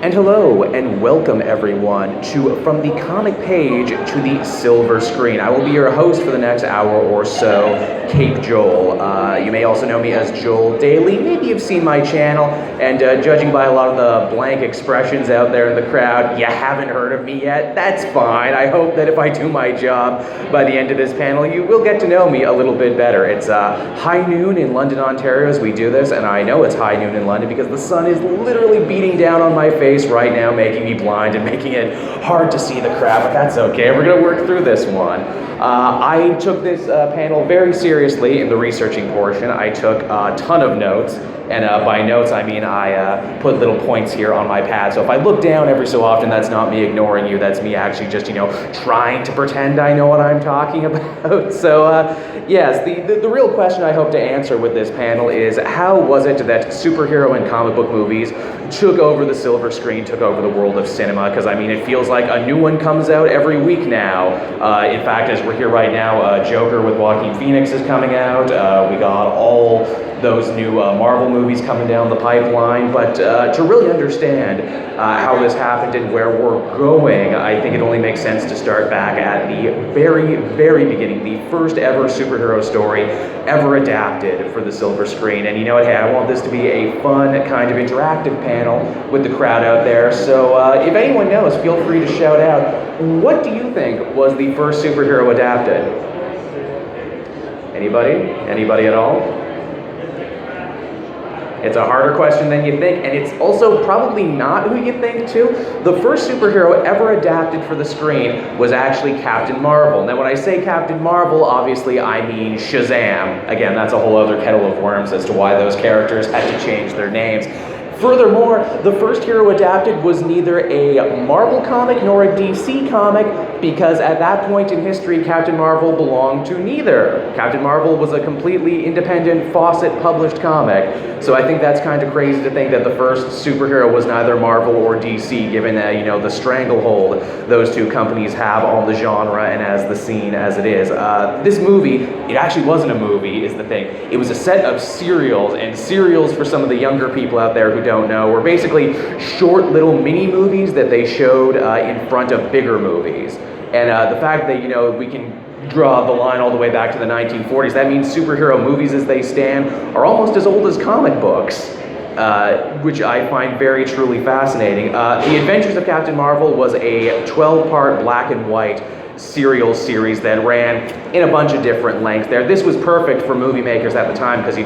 And hello, and welcome everyone to From the Comic Page to the Silver Screen. I will be your host for the next hour or so, Cape Joel. You may also know me as Joel Daly. Maybe you've seen my channel, and judging by a lot of the blank expressions out there in the crowd, you haven't heard of me yet. That's fine. I hope that if I do my job by the end of this panel, you will get to know me a little bit better. It's high noon in London, Ontario as we do this, and I know it's high noon in London because the sun is literally beating down on my face right now, making me blind and making it hard to see the crowd, but that's okay. We're going to work through this one. I took this panel very seriously in the researching portion. I took a ton of notes, and by notes I mean I put little points here on my pad. So if I look down every so often, that's not me ignoring you, that's me actually just, trying to pretend I know what I'm talking about. So yes, the real question I hope to answer with this panel is, how was it that superhero and comic book movies took over the silver screen, took over the world of cinema? Because I mean, it feels like a new one comes out every week now. In fact, as we're here right now, Joker with Joaquin Phoenix is coming out. We got all those new Marvel movies coming down the pipeline. But to really understand how this happened and where we're going, I think it only makes sense to start back at the very, very beginning, the first ever superhero story ever adapted for the silver screen. And you know what, hey, I want this to be a fun, kind of interactive panel with the crowd out there. So if anyone knows, feel free to shout out. What do you think was the first superhero adapted? Anybody? Anybody at all? It's a harder question than you think, and it's also probably not who you think, too. The first superhero ever adapted for the screen was actually Captain Marvel. Now, when I say Captain Marvel, obviously I mean Shazam. Again, that's a whole other kettle of worms as to why those characters had to change their names. Furthermore, the first hero adapted was neither a Marvel comic nor a DC comic, because at that point in history, Captain Marvel belonged to neither. Captain Marvel was a completely independent, Fawcett-published comic. So I think that's kind of crazy to think that the first superhero was neither Marvel or DC, given the stranglehold those two companies have on the genre and as the scene as it is. This movie, it actually wasn't a movie, is the thing. It was a set of serials, and serials, for some of the younger people out there who don't know, were basically short little mini movies that they showed in front of bigger movies. And the fact that, we can draw the line all the way back to the 1940s, that means superhero movies as they stand are almost as old as comic books, which I find very truly fascinating. The Adventures of Captain Marvel was a 12-part black and white serial series that ran in a bunch of different lengths there. This was perfect for movie makers at the time because,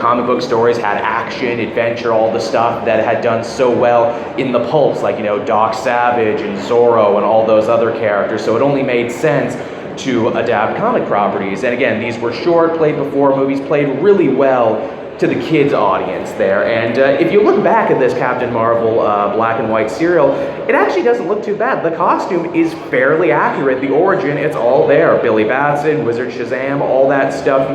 comic book stories had action, adventure, all the stuff that had done so well in the pulps, like, Doc Savage and Zorro and all those other characters. So it only made sense to adapt comic properties. And again, these were short, played before movies, played really well to the kids' audience there. And if you look back at this Captain Marvel black and white serial, it actually doesn't look too bad. The costume is fairly accurate. The origin, it's all there. Billy Batson, Wizard Shazam, all that stuff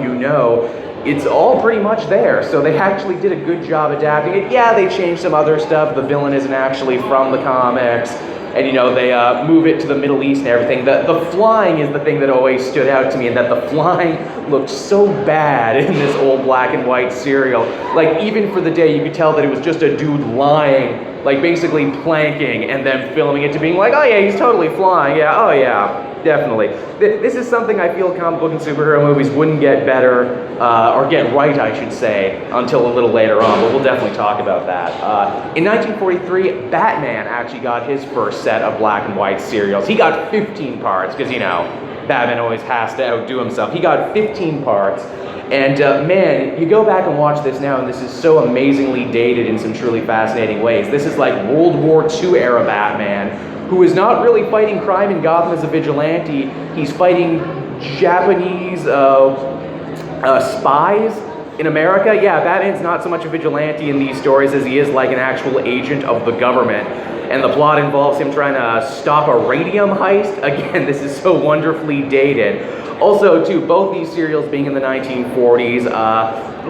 it's all pretty much there. So they actually did a good job adapting it. Yeah, they changed some other stuff. The villain isn't actually from the comics. And they move it to the Middle East and everything. The flying is the thing that always stood out to me, and that the flying looked so bad in this old black and white serial. Like, even for the day, you could tell that it was just a dude lying, like basically planking, and then filming it to being like, oh yeah, he's totally flying. Yeah, oh yeah, definitely. This is something I feel comic book and superhero movies wouldn't get better, or get right, I should say, until a little later on, but we'll definitely talk about that. In 1943, Batman actually got his first set of black and white serials. He got 15 parts, because, Batman always has to outdo himself. He got 15 parts, and man, you go back and watch this now, and this is so amazingly dated in some truly fascinating ways. This is like World War II era Batman, who is not really fighting crime in Gotham as a vigilante. He's fighting Japanese spies in America. Yeah, Batman's not so much a vigilante in these stories as he is like an actual agent of the government. And the plot involves him trying to stop a radium heist. Again, this is so wonderfully dated. Also, too, both these serials being in the 1940s,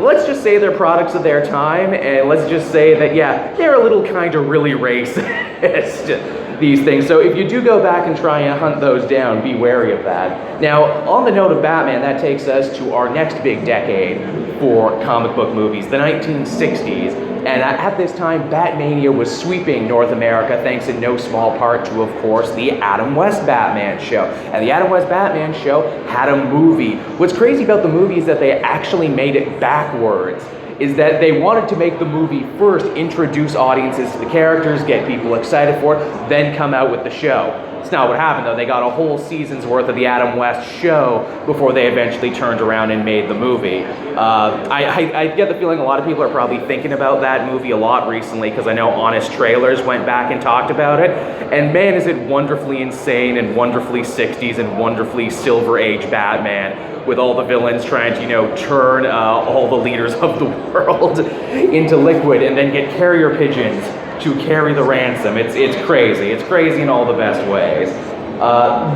let's just say they're products of their time, and let's just say that, yeah, they're a little kind of really racist, these things. So if you do go back and try and hunt those down, be wary of that. Now, on the note of Batman, that takes us to our next big decade for comic book movies, the 1960s. And at this time, Batmania was sweeping North America, thanks in no small part to, of course, the Adam West Batman show. And the Adam West Batman show had a movie. What's crazy about the movie is that they actually made it backwards. Is that they wanted to make the movie first, introduce audiences to the characters, get people excited for it, then come out with the show. It's not what happened though. They got a whole season's worth of the Adam West show before they eventually turned around and made the movie. I get the feeling a lot of people are probably thinking about that movie a lot recently because I know Honest Trailers went back and talked about it. And man, is it wonderfully insane and wonderfully 60s and wonderfully Silver Age Batman, with all the villains trying to, turn all the leaders of the world into liquid and then get carrier pigeons to carry the ransom. It's crazy. It's crazy in all the best ways.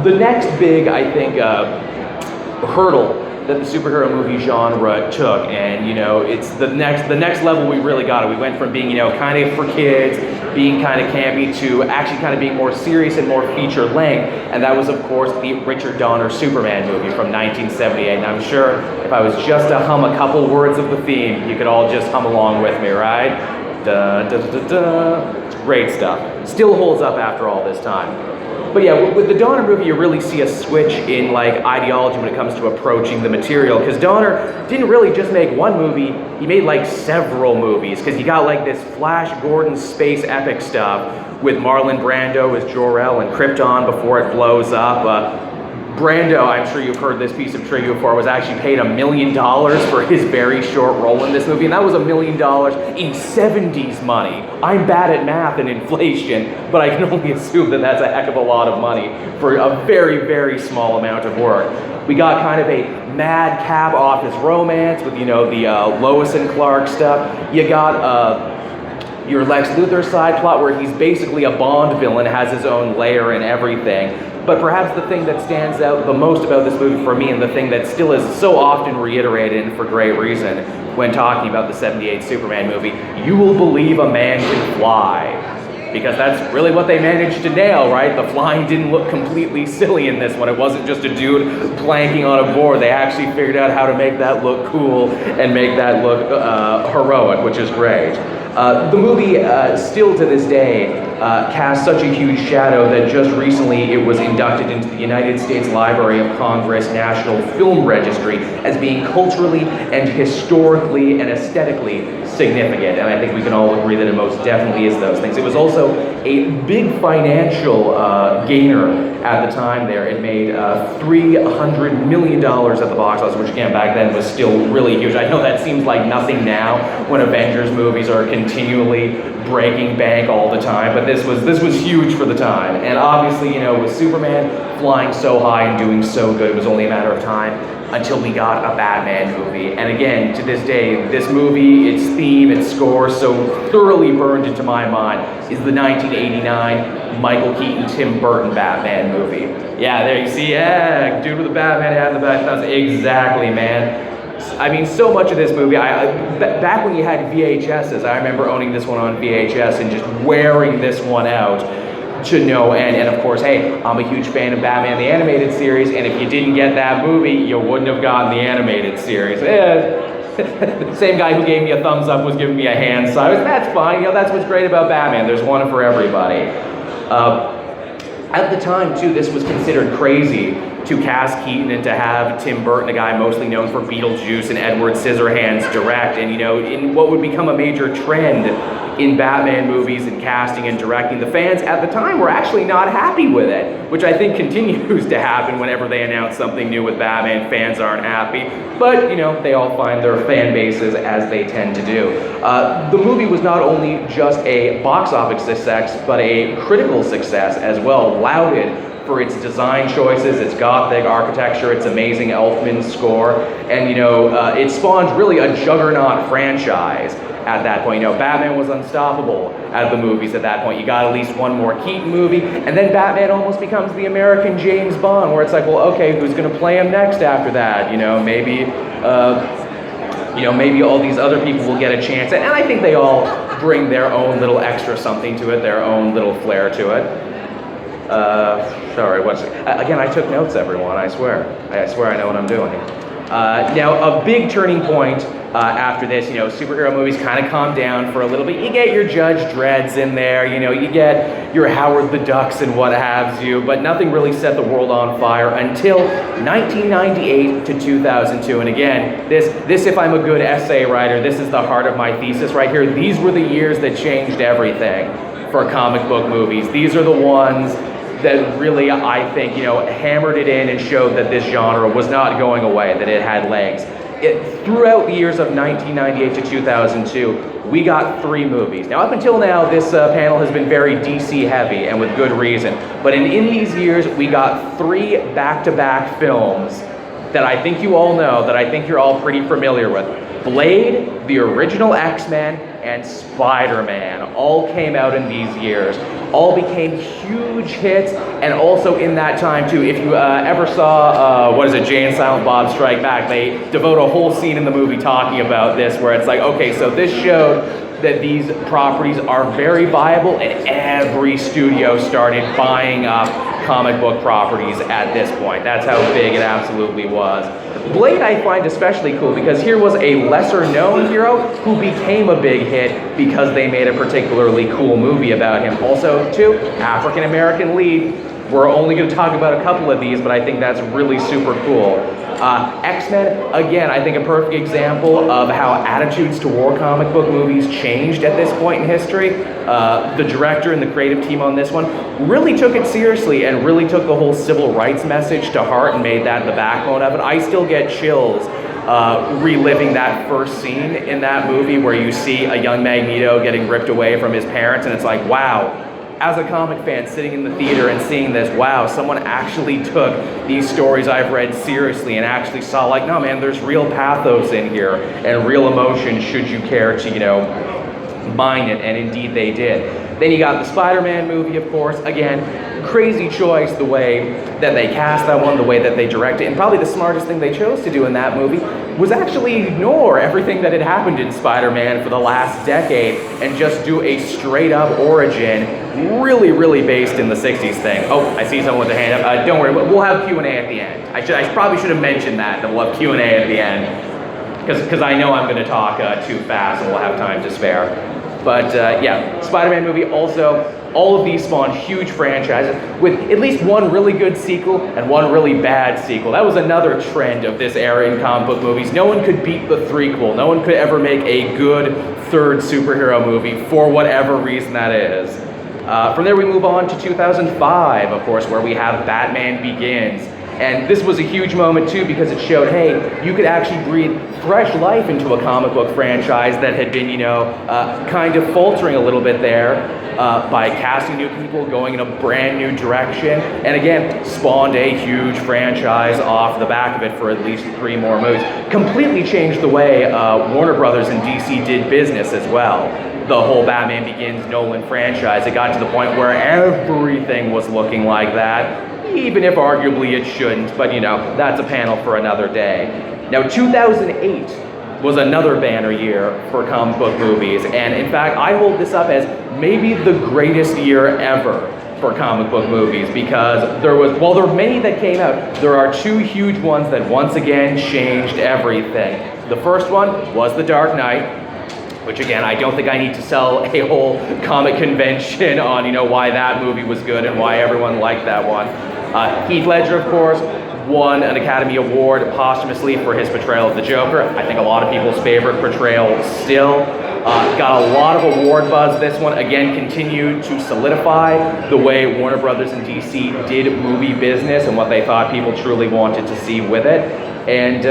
The next big, I think, hurdle that the superhero movie genre took, and it's the next level we really got it. We went from being kind of for kids, being kind of campy, to actually kind of being more serious and more feature length, and that was of course the Richard Donner Superman movie from 1978. And I'm sure if I was just to hum a couple words of the theme, you could all just hum along with me, right? Da, da, da, da. It's great stuff. Still holds up after all this time. But yeah, with the Donner movie, you really see a switch in ideology when it comes to approaching the material. Because Donner didn't really just make one movie; he made several movies. Because you got this Flash Gordon space epic stuff with Marlon Brando as Jor-El and Krypton before it blows up. Brando, I'm sure you've heard this piece of trivia before, was actually paid $1 million for his very short role in this movie, and that was $1 million in 70s money. I'm bad at math and inflation, but I can only assume that that's a heck of a lot of money for a very, very small amount of work. We got kind of a madcap office romance with, the Lois and Clark stuff. You got your Lex Luthor side plot where he's basically a Bond villain, has his own lair and everything. But perhaps the thing that stands out the most about this movie for me, and the thing that still is so often reiterated, and for great reason, when talking about the 78 Superman movie, you will believe a man can fly. Because that's really what they managed to nail, right? The flying didn't look completely silly in this one. It wasn't just a dude planking on a board. They actually figured out how to make that look cool and make that look heroic, which is great. The movie, still to this day, casts such a huge shadow that just recently it was inducted into the United States Library of Congress National Film Registry as being culturally and historically and aesthetically significant. And I think we can all agree that it most definitely is those things. It was also a big financial gainer at the time there. It made $300 million at the box office, which again back then was still really huge. I know that seems like nothing now when Avengers movies are continually breaking bank all the time, but this was huge for the time. And obviously, with Superman flying so high and doing so good, it was only a matter of time until we got a Batman movie. And again, to this day, this movie, its theme, its score, so thoroughly burned into my mind, is the 1989 Michael Keaton, Tim Burton Batman movie. Yeah, there you see, dude with the Batman hat in the back. That's exactly, man. I mean, so much of this movie, back when you had VHSs, I remember owning this one on VHS and just wearing this one out to no end. And of course, hey, I'm a huge fan of Batman the Animated Series, and if you didn't get that movie, you wouldn't have gotten the animated series. The same guy who gave me a thumbs up was giving me a hand size. That's fine, that's what's great about Batman. There's one for everybody. At the time, too, this was considered crazy to cast Keaton and to have Tim Burton, a guy mostly known for Beetlejuice and Edward Scissorhands, direct. And, in what would become a major trend in Batman movies and casting and directing, the fans at the time were actually not happy with it, which I think continues to happen whenever they announce something new with Batman. Fans aren't happy, but, they all find their fan bases as they tend to do. The movie was not only just a box office success, but a critical success as well, lauded for its design choices, its gothic architecture, its amazing Elfman score, and it spawned really a juggernaut franchise at that point. Batman was unstoppable at the movies at that point. You got at least one more Keaton movie, and then Batman almost becomes the American James Bond, where it's like, well, okay, who's gonna play him next after that? Maybe all these other people will get a chance, and I think they all bring their own little extra something to it, their own little flair to it. Sorry, again, I took notes, everyone, I swear I know what I'm doing. Now, a big turning point after this, superhero movies kind of calm down for a little bit. You get your Judge Dredd's in there, you get your Howard the Ducks and what have you, but nothing really set the world on fire until 1998 to 2002. And again, this if I'm a good essay writer, this is the heart of my thesis right here. These were the years that changed everything for comic book movies. These are the ones that really, I think, hammered it in and showed that this genre was not going away, that it had legs. Throughout the years of 1998 to 2002, we got 3 movies. Now, up until now, this panel has been very DC heavy, and with good reason. But in these years, we got 3 back-to-back films that I think you all know, that I think you're all pretty familiar with. Blade, the original X-Men, and Spider-Man all came out in these years. All became huge hits, and also in that time too, if you ever saw, Jay and Silent Bob Strike Back, they devote a whole scene in the movie talking about this, where it's like, okay, so this showed that these properties are very viable, and every studio started buying up comic book properties at this point. That's how big it absolutely was. Blade I find especially cool because here was a lesser known hero who became a big hit because they made a particularly cool movie about him. Also, too, African American lead. We're only going to talk about a couple of these, but I think that's really super cool. X-Men, again, I think a perfect example of how attitudes toward comic book movies changed at this point in history. The director and the creative team on this one really took it seriously and really took the whole civil rights message to heart and made that the backbone of it. I still get chills reliving that first scene in that movie where you see a young Magneto getting ripped away from his parents, and it's like, wow. As a comic fan sitting in the theater and seeing this, wow, someone actually took these stories I've read seriously and actually saw like, no man, there's real pathos in here and real emotion should you care to, mine it, and indeed they did. Then you got the Spider-Man movie, of course. Again, crazy choice the way that they cast that one, the way that they directed, and probably the smartest thing they chose to do in that movie was actually ignore everything that had happened in Spider-Man for the last decade and just do a straight-up origin, really based in the 60s thing. Oh, I see someone with a hand up. Don't worry, we'll have Q&A at the end. I probably should have mentioned that we'll have Q&A at the end, because I know I'm going to talk too fast and we'll have time to spare. But yeah, Spider-Man movie also, all of these spawned huge franchises with at least one really good sequel and one really bad sequel. That was another trend of this era in comic book movies. No one could beat the threequel. No one could ever make a good third superhero movie for whatever reason that is. From there we move on to 2005, of course, where we have Batman Begins. And this was a huge moment too because it showed, hey, you could actually breathe fresh life into a comic book franchise that had been, kind of faltering a little bit there by casting new people, going in a brand new direction, and again, spawned a huge franchise off the back of it for at least 3 more movies. Completely changed the way Warner Brothers and DC did business as well. The whole Batman Begins Nolan franchise, it got to the point where everything was looking like that. Even if arguably it shouldn't, but that's a panel for another day. Now 2008 was another banner year for comic book movies, and in fact I hold this up as maybe the greatest year ever for comic book movies because while there were many that came out, there are 2 huge ones that once again changed everything. The first one was The Dark Knight, which again, I don't think I need to sell a whole comic convention on, why that movie was good and why everyone liked that one. Heath Ledger, of course, won an Academy Award posthumously for his portrayal of the Joker. I think a lot of people's favorite portrayal still. Got a lot of award buzz. This one, again, continued to solidify the way Warner Brothers and DC did movie business and what they thought people truly wanted to see with it. And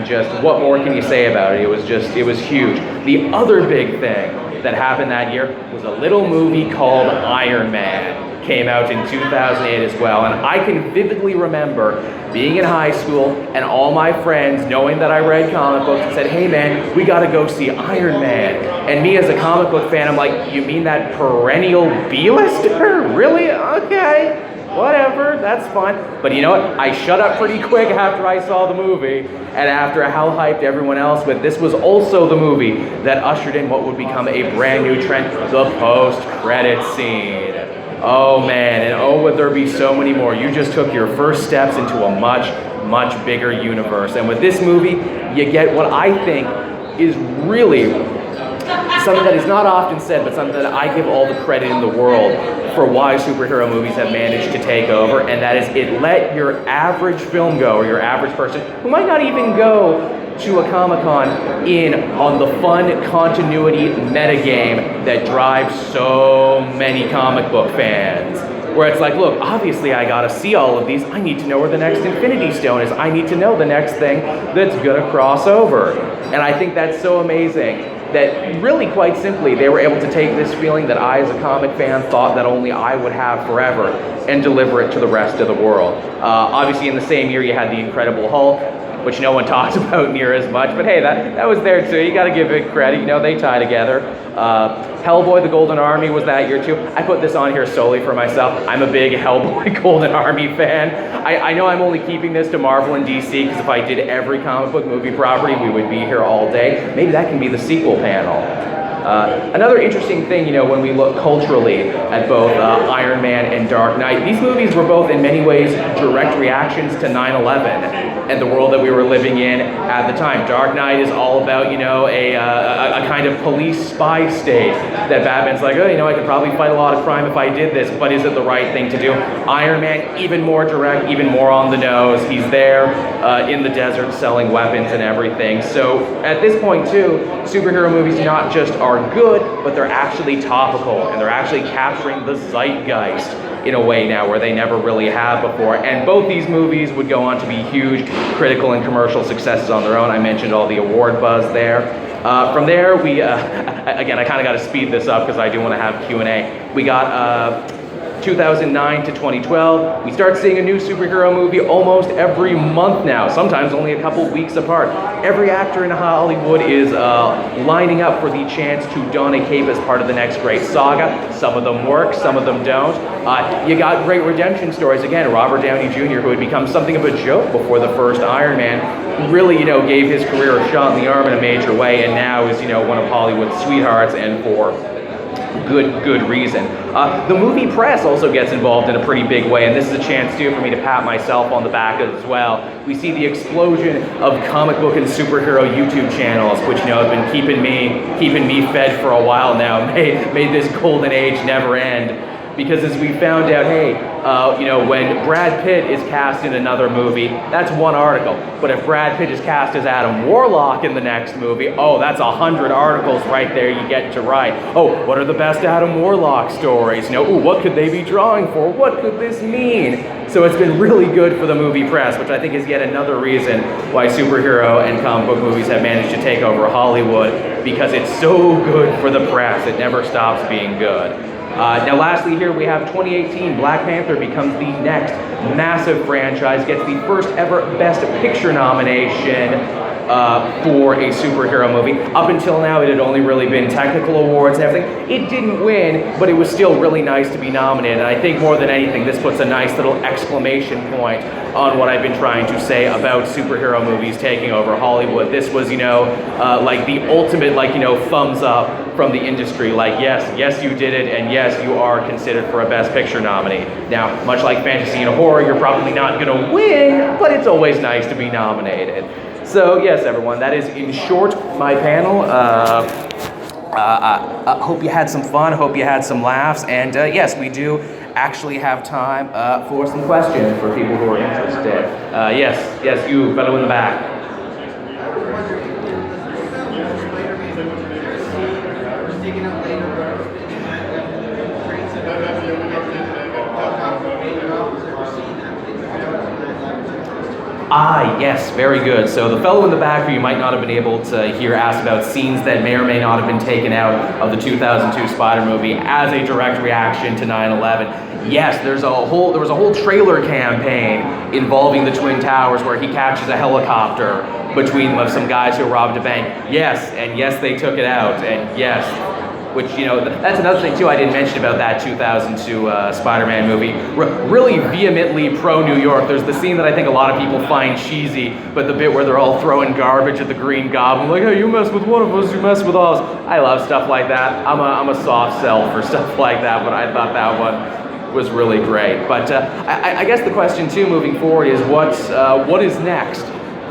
just what more can you say about it? It was huge. The other big thing that happened that year was a little movie called Iron Man. Came out in 2008 as well, and I can vividly remember being in high school and all my friends knowing that I read comic books and said, hey man, we gotta go see Iron Man. And me as a comic book fan, I'm like, you mean that perennial B-lister? Really? Okay. Whatever, that's fine. But you know what? I shut up pretty quick after I saw the movie, and after how hyped everyone else was. This was also the movie that ushered in what would become a brand new trend, the post-credit scene. Oh man, and oh would there be so many more. You just took your first steps into a much bigger universe. And with this movie, you get what I think is really something that is not often said, but something that I give all the credit in the world for why superhero movies have managed to take over, and that is it let your average film goer, your average person, who might not even go to a Comic-Con in on the fun continuity metagame that drives so many comic book fans. Where it's like, look, obviously I gotta see all of these. I need to know where the next Infinity Stone is. I need to know the next thing that's gonna cross over. And I think that's so amazing that really, quite simply, they were able to take this feeling that I, as a comic fan, thought that only I would have forever and deliver it to the rest of the world. Obviously, in the same year, you had The Incredible Hulk, which no one talks about near as much, but hey, that was there too. You gotta give it credit, you know, they tie together. Hellboy, The Golden Army was that year too. I put this on here solely for myself. I'm a big Hellboy Golden Army fan. I know I'm only keeping this to Marvel and DC, because if I did every comic book movie property, we would be here all day. Maybe that can be the sequel panel. Another interesting thing, you know, when we look culturally at both Iron Man and Dark Knight, these movies were both in many ways direct reactions to 9/11 and the world that we were living in at the time. Dark Knight is all about, you know, a kind of police spy state that Batman's like, oh, you know, I could probably fight a lot of crime if I did this, but is it the right thing to do? Iron Man, even more direct, even more on the nose. He's there in the desert selling weapons and everything. So at this point too, superhero movies not just are good, but they're actually topical, and they're actually capturing the zeitgeist in a way now where they never really have before. And both these movies would go on to be huge critical and commercial successes on their own. I mentioned all the award buzz there. From there, we, again, I kind of got to speed this up because I do want to have Q&A. We got 2009 to 2012, we start seeing a new superhero movie almost every month now, sometimes only a couple weeks apart. Every actor in Hollywood is lining up for the chance to don a cape as part of the next great saga. Some of them work, some of them don't. You got great redemption stories. Again, Robert Downey Jr., who had become something of a joke before the first Iron Man, really, you know, gave his career a shot in the arm in a major way, and now is, you know, one of Hollywood's sweethearts, and for good reason. The movie press also gets involved in a pretty big way, and this is a chance too for me to pat myself on the back as well. We see the explosion of comic book and superhero YouTube channels, which, you know, have been keeping me fed for a while now. Made this golden age never end. Because as we found out, hey, you know, when Brad Pitt is cast in another movie, that's one article. But if Brad Pitt is cast as Adam Warlock in the next movie, oh, that's 100 articles right there you get to write. Oh, what are the best Adam Warlock stories? You know, ooh, what could they be drawing for? What could this mean? So it's been really good for the movie press, which I think is yet another reason why superhero and comic book movies have managed to take over Hollywood, because it's so good for the press. It never stops being good. Now lastly here we have 2018, Black Panther becomes the next massive franchise, gets the first ever Best Picture nomination for a superhero movie. Up until now, it had only really been technical awards and everything. It didn't win, but it was still really nice to be nominated. And I think more than anything, this puts a nice little exclamation point on what I've been trying to say about superhero movies taking over Hollywood. This was, you know, like the ultimate, like, you know, thumbs up from the industry. Like, yes, you did it, and yes, you are considered for a Best Picture nominee. Now, much like fantasy and horror, you're probably not gonna win, but it's always nice to be nominated. So yes, everyone, that is in short my panel. Hope you had some fun, hope you had some laughs, and yes, we do actually have time for some questions for people who are interested. Yes, you fellow in the back. Yes, very good. So the fellow in the back who you might not have been able to hear asked about scenes that may or may not have been taken out of the 2002 Spider movie as a direct reaction to 9/11. Yes, there was a whole trailer campaign involving the Twin Towers where he catches a helicopter between them of some guys who robbed a bank. Yes, and yes, they took it out, and yes. Which, you know, that's another thing too I didn't mention about that 2002 Spider-Man movie. Really vehemently pro-New York. There's the scene that I think a lot of people find cheesy, but the bit where they're all throwing garbage at the Green Goblin, like, hey, you mess with one of us, you mess with us. I love stuff like that. I'm a soft sell for stuff like that, but I thought that one was really great. But I guess the question too moving forward is what is next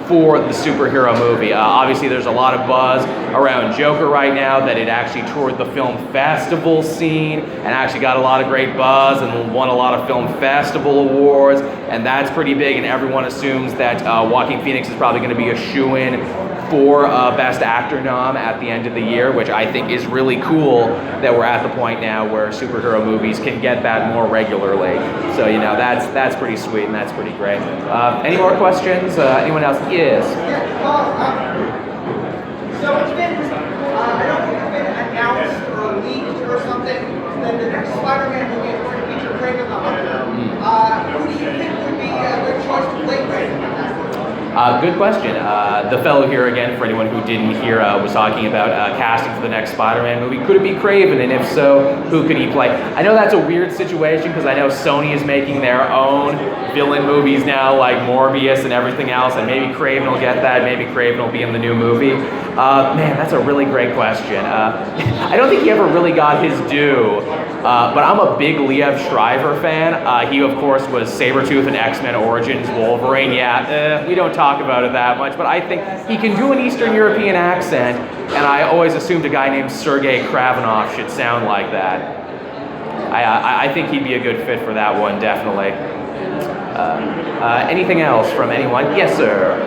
for the superhero movie. Obviously, there's a lot of buzz around Joker right now that it actually toured the film festival scene and actually got a lot of great buzz and won a lot of film festival awards, and that's pretty big, and everyone assumes that Joaquin Phoenix is probably going to be a shoo-in for Best Actor nom at the end of the year, which I think is really cool that we're at the point now where superhero movies can get that more regularly. So, you know, that's pretty sweet and that's pretty great. Any more questions? Anyone else? Yes. So it's been, I don't think it's been announced or leaked or something that the next Spider-Man movie is going to feature Kraven the Hunter. Who do you think would be a good choice to play Kraven? Good question. The fellow here again, for anyone who didn't hear, was talking about casting for the next Spider-Man movie. Could it be Kraven? And if so, who could he play? I know that's a weird situation because I know Sony is making their own villain movies now, like Morbius and everything else, and maybe Kraven will get that. Maybe Kraven will be in the new movie. Man, that's a really great question. I don't think he ever really got his due, but I'm a big Liev Schreiber fan. He, of course, was Sabretooth in X-Men Origins Wolverine. Yeah, we don't talk about it that much, but I think he can do an Eastern European accent, and I always assumed a guy named Sergei Kravinoff should sound like that. I think he'd be a good fit for that one, definitely. Anything else from anyone? Yes, sir.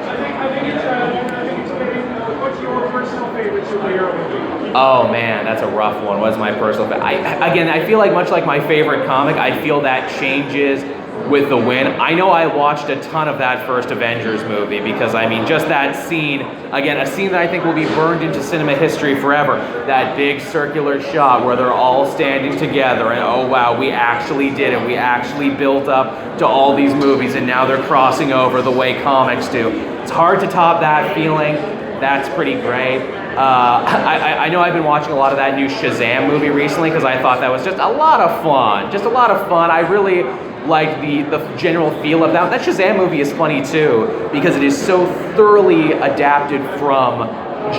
What's your personal favorite superhero movie? Oh man, that's a rough one. What's my personal favorite? I feel like much like my favorite comic, I feel that changes with the win. I know I watched a ton of that first Avengers movie because, I mean, just that scene, again, a scene that I think will be burned into cinema history forever. That big circular shot where they're all standing together and, oh wow, we actually did it. We actually built up to all these movies and now they're crossing over the way comics do. It's hard to top that feeling. That's pretty great. I know I've been watching a lot of that new Shazam movie recently because I thought that was just a lot of fun. Just a lot of fun. I really like the general feel of that. That Shazam movie is funny too because it is so thoroughly adapted from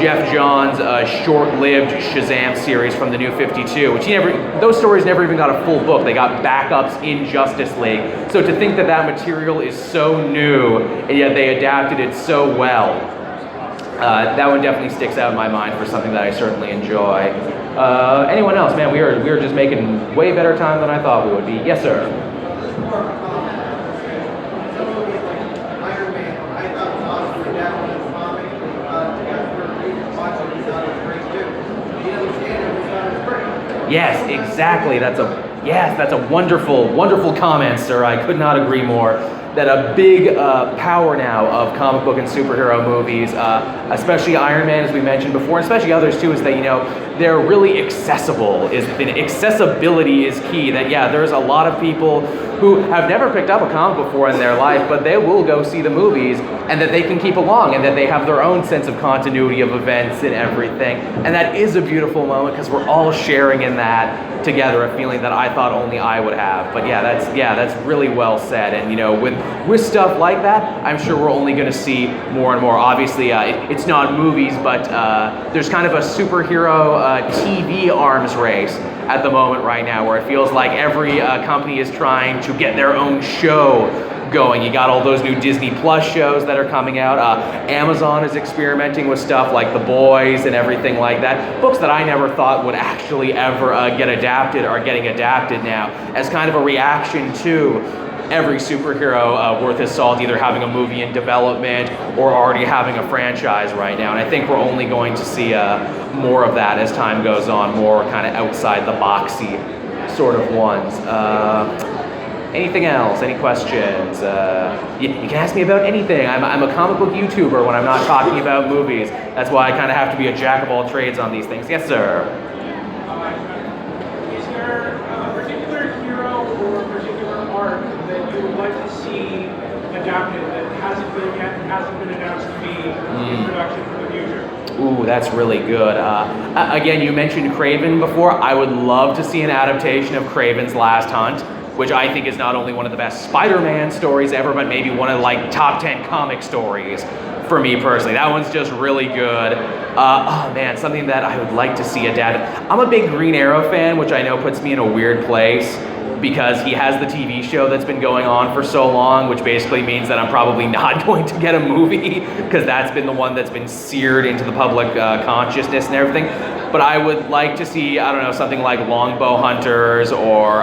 Jeff Johns' short-lived Shazam series from the New 52, which those stories never even got a full book. They got backups in Justice League. So to think that that material is so new and yet they adapted it so well, that one definitely sticks out in my mind for something that I certainly enjoy. Anyone else? Man, we are just making way better time than I thought we would be. Yes, sir. Yes, exactly. That's a wonderful, wonderful comment, sir. I could not agree more. That a big power now of comic book and superhero movies, especially Iron Man, as we mentioned before, and especially others too, is that, you know, they're really accessible. Accessibility is key. That, yeah, there's a lot of people who have never picked up a comic before in their life, but they will go see the movies, and that they can keep along, and that they have their own sense of continuity of events and everything. And that is a beautiful moment because we're all sharing in that together, a feeling that I thought only I would have. But that's really well said. And, you know, with stuff like that, I'm sure we're only going to see more and more. Obviously, it's not movies, but there's kind of a superhero TV arms race at the moment right now, where it feels like every company is trying to get their own show going. You got all those new Disney Plus shows that are coming out. Amazon is experimenting with stuff like The Boys and everything like that. Books that I never thought would actually ever get adapted are getting adapted now as kind of a reaction to every superhero worth his salt either having a movie in development or already having a franchise right now. And I think we're only going to see more of that as time goes on, more kind of outside the boxy sort of ones. Anything else? Any questions? You can ask me about anything. I'm a comic book YouTuber when I'm not talking about movies. That's why I kind of have to be a jack of all trades on these things. Yes, sir. Is there a particular hero or a particular arc that you would like to see adapted that hasn't been yet, hasn't been announced to be in production for the future? Ooh, that's really good. Again, you mentioned Kraven before. I would love to see an adaptation of Kraven's Last Hunt, which I think is not only one of the best Spider-Man stories ever, but maybe one of like top 10 comic stories for me personally. That one's just really good. Oh man, something that I would like to see adapted. I'm a big Green Arrow fan, which I know puts me in a weird place, because he has the TV show that's been going on for so long, which basically means that I'm probably not going to get a movie because that's been the one that's been seared into the public consciousness and everything. But I would like to see, I don't know, something like Longbow Hunters or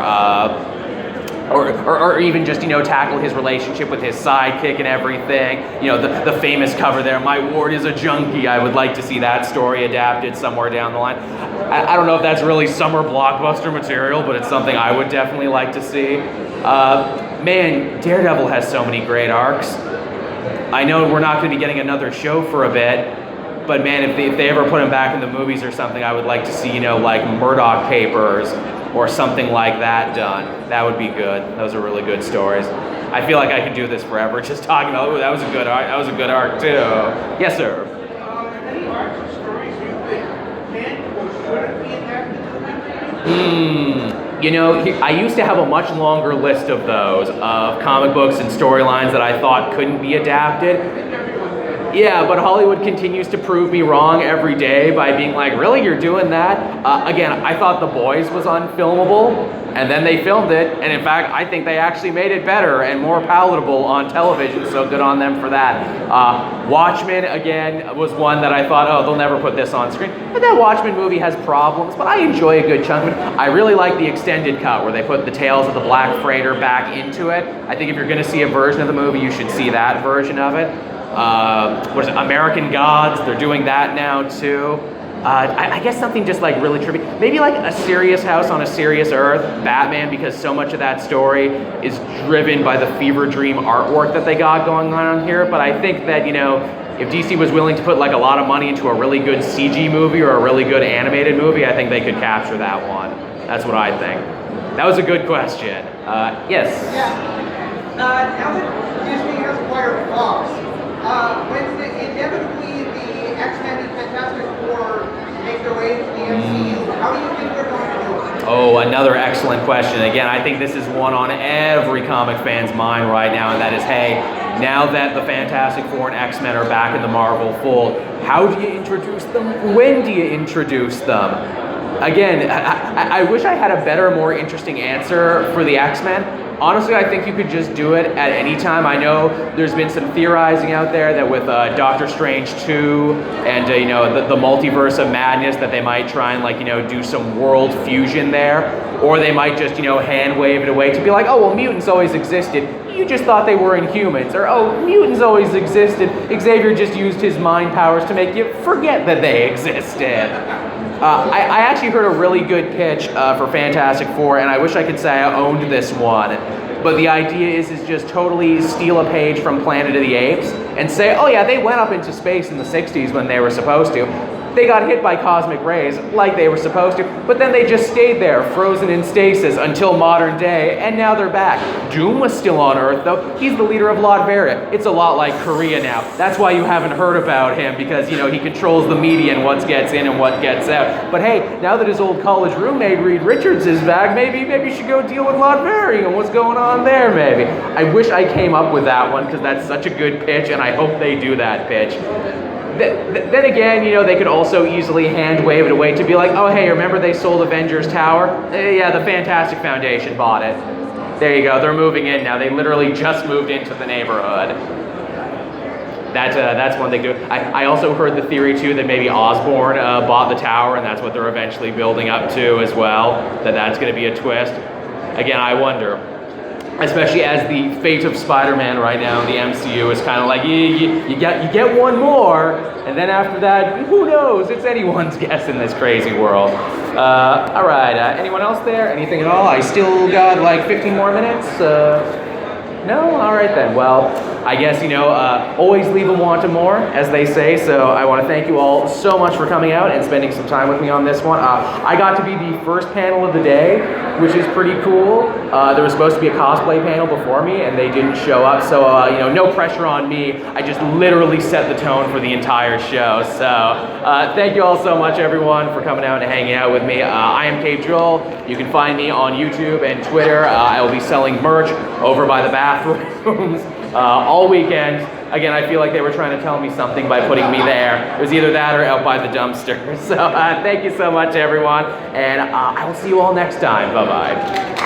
even just, tackle his relationship with his sidekick and everything. The famous cover there, "My ward is a junkie." I would like to see that story adapted somewhere down the line. I don't know if that's really summer blockbuster material, but it's something I would definitely like to see. Man, Daredevil has so many great arcs. I know we're not going to be getting another show for a bit, but man, if they ever put him back in the movies or something, I would like to see, like Murdoch Papers or something like that done. That would be good. Those are really good stories. I feel like I could do this forever, just talking about, that was a good arc. That was a good arc too. Yes, sir. Any arcs or stories you think can or shouldn't be adapted to the movie? I used to have a much longer list of those, of comic books and storylines that I thought couldn't be adapted. Yeah, but Hollywood continues to prove me wrong every day by being like, really, you're doing that? Again, I thought The Boys was unfilmable, and then they filmed it, and in fact, I think they actually made it better and more palatable on television, so good on them for that. Watchmen, again, was one that I thought, oh, they'll never put this on screen. But that Watchmen movie has problems, but I enjoy a good chunk of it. I really like the extended cut where they put the Tales of the Black Freighter back into it. I think if you're going to see a version of the movie, you should see that version of it. What is it, American Gods, they're doing that now too. I guess something just like really trippy. Maybe like A Serious House on a Serious Earth, Batman, because so much of that story is driven by the fever dream artwork that they got going on here. But I think that, if DC was willing to put like a lot of money into a really good CG movie or a really good animated movie, I think they could capture that one. That's what I think. That was a good question. Yes? Yeah. Now that Disney has acquired Fox, when inevitably the X-Men and Fantastic Four make their way into the MCU, how do you think they're going to do it? Oh, another excellent question. Again, I think this is one on every comic fan's mind right now, and that is, hey, now that the Fantastic Four and X-Men are back in the Marvel fold, how do you introduce them? When do you introduce them? Again, I wish I had a better, more interesting answer for the X-Men. Honestly, I think you could just do it at any time. I know there's been some theorizing out there that with Doctor Strange 2 and the multiverse of madness that they might try and do some world fusion there, or they might just hand wave it away to be like, oh well, mutants always existed. You just thought they were Inhumans, or oh, mutants always existed. Xavier just used his mind powers to make you forget that they existed. I actually heard a really good pitch for Fantastic Four, and I wish I could say I owned this one. But the idea is just totally steal a page from Planet of the Apes and say, oh yeah, they went up into space in the 60s when they were supposed to. They got hit by cosmic rays like they were supposed to, but then they just stayed there, frozen in stasis until modern day, and now they're back. Doom was still on Earth, though. He's the leader of Latveria. It's a lot like Korea now. That's why you haven't heard about him, because, he controls the media and what gets in and what gets out. But hey, now that his old college roommate, Reed Richards, is back, maybe you should go deal with Latveria and what's going on there, maybe. I wish I came up with that one, because that's such a good pitch, and I hope they do that pitch. Then again, they could also easily hand wave it away to be like, oh hey, remember they sold Avengers Tower? Yeah, the Fantastic Foundation bought it. There you go, they're moving in now. They literally just moved into the neighborhood. That's one thing too. I also heard the theory too that maybe Osborn bought the tower, and that's what they're eventually building up to as well. That's going to be a twist. Again, I wonder. Especially as the fate of Spider-Man right now in the MCU is kind of like, you get one more, and then after that, who knows? It's anyone's guess in this crazy world. All right, anyone else there? Anything at all? I still got like 15 more minutes. No? All right then. Well, I guess, always leave them wanting more, as they say. So I want to thank you all so much for coming out and spending some time with me on this one. I got to be the first panel of the day, which is pretty cool. There was supposed to be a cosplay panel before me, and they didn't show up. So, no pressure on me. I just literally set the tone for the entire show. So thank you all so much, everyone, for coming out and hanging out with me. I am Cave Joel. You can find me on YouTube and Twitter. I will be selling merch over by the bathrooms all weekend. Again, I feel like they were trying to tell me something by putting me there. It was either that or out by the dumpster. So thank you so much, everyone, and I will see you all next time. Bye-bye.